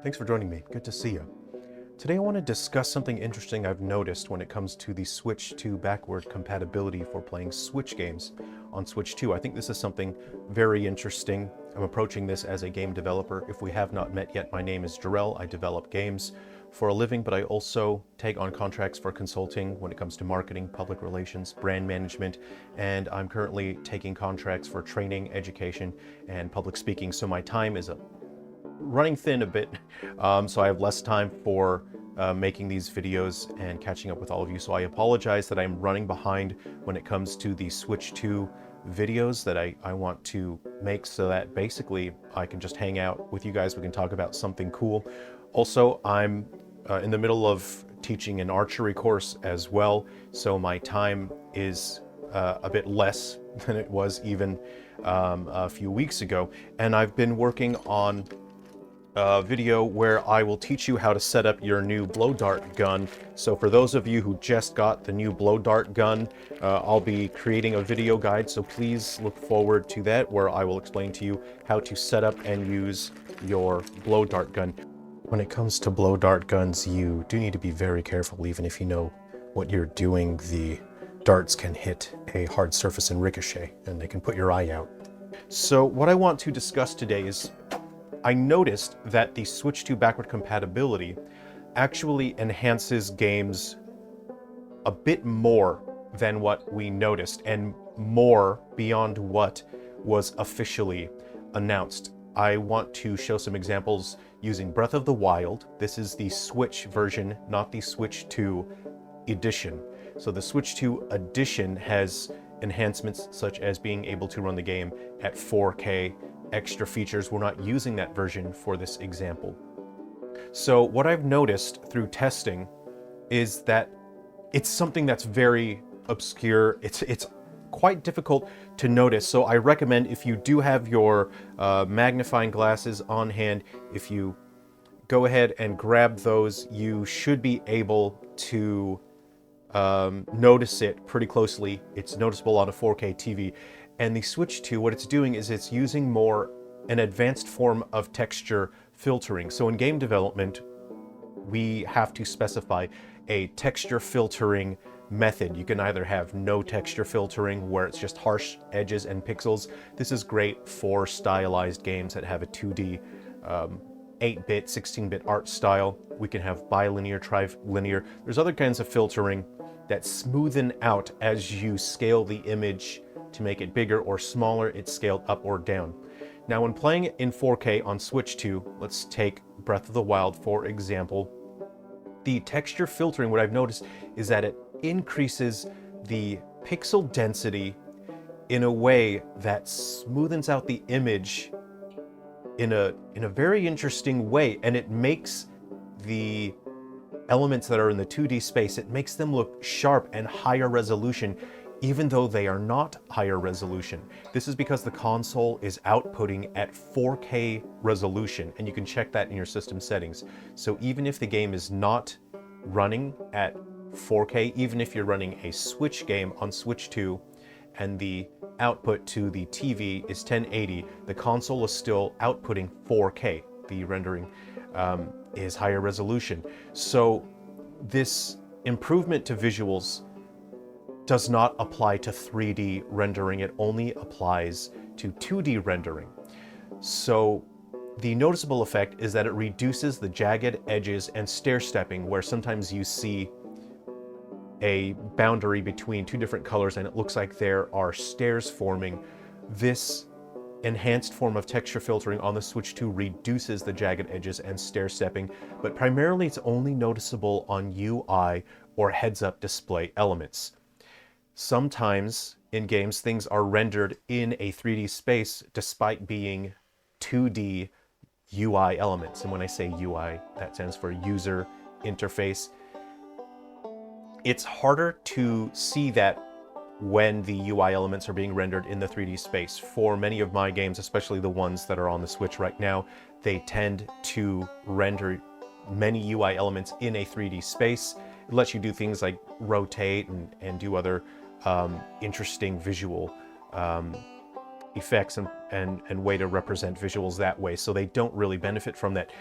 Thanks for joining me. Good to see you. Today I want to discuss something interesting I've noticed when it comes to the Switch 2 backward compatibility for playing Switch games on Switch 2. I think this is something very interesting. I'm approaching this as a game developer. If we have not met yet, my name is Jerrel. I develop games for a living, but I also take on contracts for consulting when it comes to marketing, public relations, brand management, and I'm currently taking contracts for training, education, and public speaking. So my time is running thin a bit, so I have less time for making these videos and catching up with all of you. So I apologize that I'm running behind when it comes to the Switch 2 videos that I want to make, so that basically I can just hang out with you guys. We can talk about something cool. Also, I'm in the middle of teaching an archery course as well, so my time is a bit less than it was even a few weeks ago. And I've been working on a video where I will teach you how to set up your new blow dart gun. So for those of you who just got the new blow dart gun, I'll be creating a video guide, so please look forward to that, where I will explain to you how to set up and use your blow dart gun. When it comes to blow dart guns, you do need to be very careful. Even if you know what you're doing, the darts can hit a hard surface and ricochet, and they can put your eye out. So what I want to discuss today is, I noticed that the Switch 2 backward compatibility actually enhances games a bit more than what we noticed, and more beyond what was officially announced. I want to show some examples using Breath of the Wild. This is the Switch version, not the Switch 2 edition. So the Switch 2 edition has enhancements such as being able to run the game at 4K, extra features. We're not using that version for this example. So what I've noticed through testing is that it's something that's very obscure. It's quite difficult to notice. So I recommend, if you do have your magnifying glasses on hand, if you go ahead and grab those, you should be able to notice it pretty closely. It's noticeable on a 4K TV. And the Switch 2, what it's doing is it's using more an advanced form of texture filtering. So in game development, we have to specify a texture filtering method. You can either have no texture filtering, where it's just harsh edges and pixels. This is great for stylized games that have a 2D 8-bit, 16-bit art style. We can have bilinear, trilinear. There's other kinds of filtering that smoothen out as you scale the image to make it bigger or smaller. It's scaled up or down. Now, when playing it in 4K on Switch 2, let's take Breath of the Wild for example, the texture filtering, what I've noticed is that it increases the pixel density in a way that smoothens out the image in a very interesting way, and it makes the elements that are in the 2D space, it makes them look sharp and higher resolution, even though they are not higher resolution. This is because the console is outputting at 4K resolution, and you can check that in your system settings. So even if the game is not running at 4K, even if you're running a Switch game on Switch 2 and the output to the TV is 1080, the console is still outputting 4K. The rendering is higher resolution. So this improvement to visuals does not apply to 3D rendering. It only applies to 2D rendering. So the noticeable effect is that it reduces the jagged edges and stair-stepping, where sometimes you see a boundary between two different colors and it looks like there are stairs forming. This enhanced form of texture filtering on the Switch 2 reduces the jagged edges and stair-stepping, but primarily it's only noticeable on UI or heads-up display elements. Sometimes in games, things are rendered in a 3D space despite being 2D UI elements. And when I say UI, that stands for user interface. It's harder to see that when the UI elements are being rendered in the 3D space. For many of my games, especially the ones that are on the Switch right now, they tend to render many UI elements in a 3D space. It lets you do things like rotate and do other interesting visual effects and way to represent visuals that way. So they don't really benefit from that.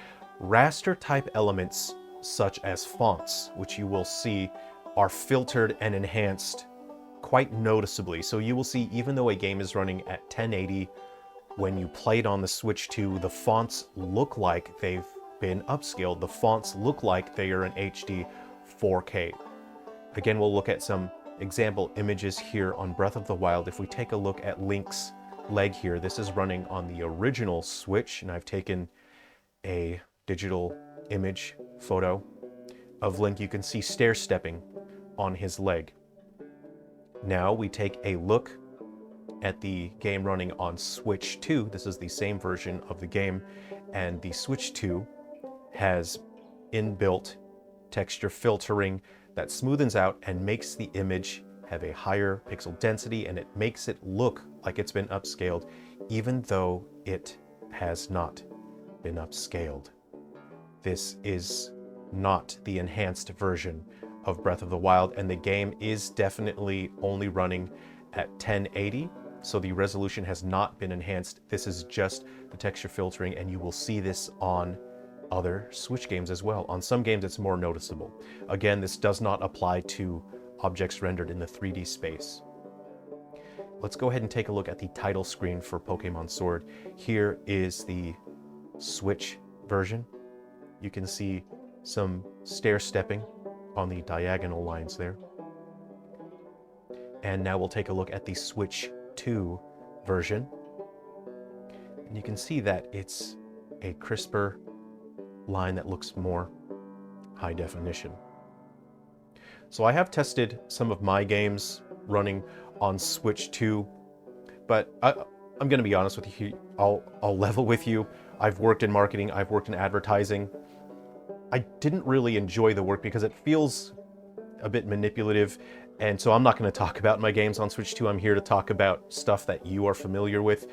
raster type elements such as fonts, which you will see are filtered and enhanced quite noticeably. So you will see, even though a game is running at 1080, when you play it on the Switch 2, the fonts look like they've been upscaled. The fonts look like they are in HD 4K. Again, we'll look at some example images here on Breath of the Wild. If we take a look at Link's leg here, this is running on the original Switch, and I've taken a digital image photo of Link. You can see stair-stepping on his leg. Now we take a look at the game running on Switch 2. This is the same version of the game, and the Switch 2 has inbuilt texture filtering that smoothens out and makes the image have a higher pixel density, and it makes it look like it's been upscaled, even though it has not been upscaled. This is not the enhanced version of Breath of the Wild, and the game is definitely only running at 1080, so the resolution has not been enhanced. This is just the texture filtering, and you will see this on other Switch games as well. On some games it's more noticeable. Again, this does not apply to objects rendered in the 3D space. Let's go ahead and take a look at the title screen for Pokemon Sword. Here is the Switch version. You can see some stair-stepping on the diagonal lines there. And now we'll take a look at the Switch 2 version. And you can see that it's a crisper line that looks more high definition. So I have tested some of my games running on Switch 2, but I'm going to be honest with you. I'll level with you. I've worked in marketing, I've worked in advertising. I didn't really enjoy the work because it feels a bit manipulative, and so I'm not going to talk about my games on Switch 2. I'm here to talk about stuff that you are familiar with.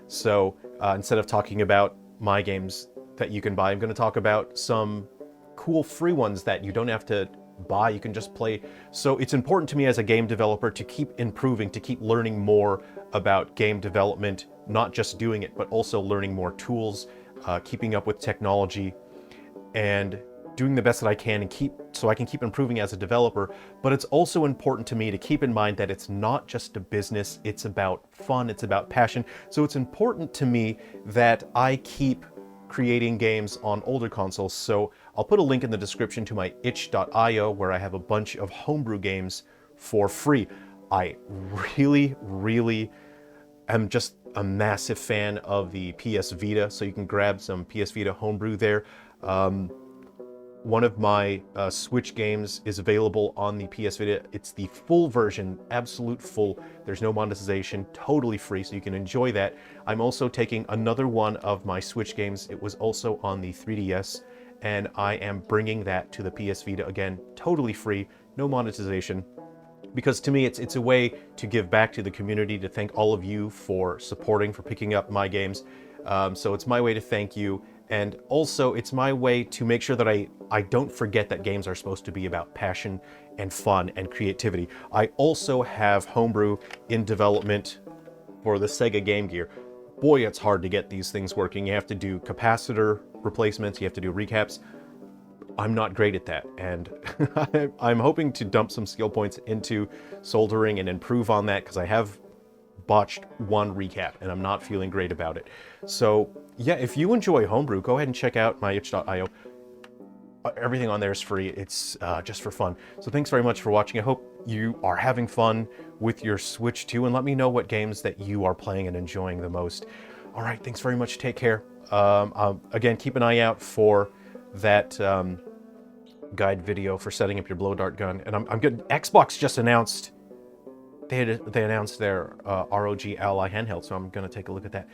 So instead of talking about my games that you can buy, I'm going to talk about some cool free ones that you don't have to buy, you can just play. So it's important to me as a game developer to keep improving, to keep learning more about game development, not just doing it, but also learning more tools, keeping up with technology, and doing the best that I can and so I can keep improving as a developer. But it's also important to me to keep in mind that it's not just a business, it's about fun, it's about passion. So it's important to me that I keep creating games on older consoles. So I'll put a link in the description to my itch.io where I have a bunch of homebrew games for free. I really am just a massive fan of the PS Vita, so you can grab some PS Vita homebrew there. One of my Switch games is available on the PS Vita. It's the full version, absolute full. There's no monetization, totally free, so you can enjoy that. I'm also taking another one of my Switch games. It was also on the 3DS, and I am bringing that to the PS Vita again, totally free, no monetization. Because to me, it's a way to give back to the community, to thank all of you for supporting, for picking up my games. So it's my way to thank you. And also, it's my way to make sure that I don't forget that games are supposed to be about passion and fun and creativity. I also have homebrew in development for the Sega Game Gear. Boy, it's hard to get these things working. You have to do capacitor replacements, you have to do recaps. I'm not great at that, and I'm hoping to dump some skill points into soldering and improve on that, because I have botched one recap and I'm not feeling great about it. So yeah, if you enjoy homebrew, go ahead and check out my itch.io. Everything on there is free. It's just for fun. So thanks very much for watching. I hope you are having fun with your Switch 2, and let me know what games that you are playing and enjoying the most. All right, thanks very much. Take care. Again, keep an eye out for that guide video for setting up your blow dart gun. And I'm good. Xbox just announced they announced their ROG Ally handheld, so I'm gonna take a look at that.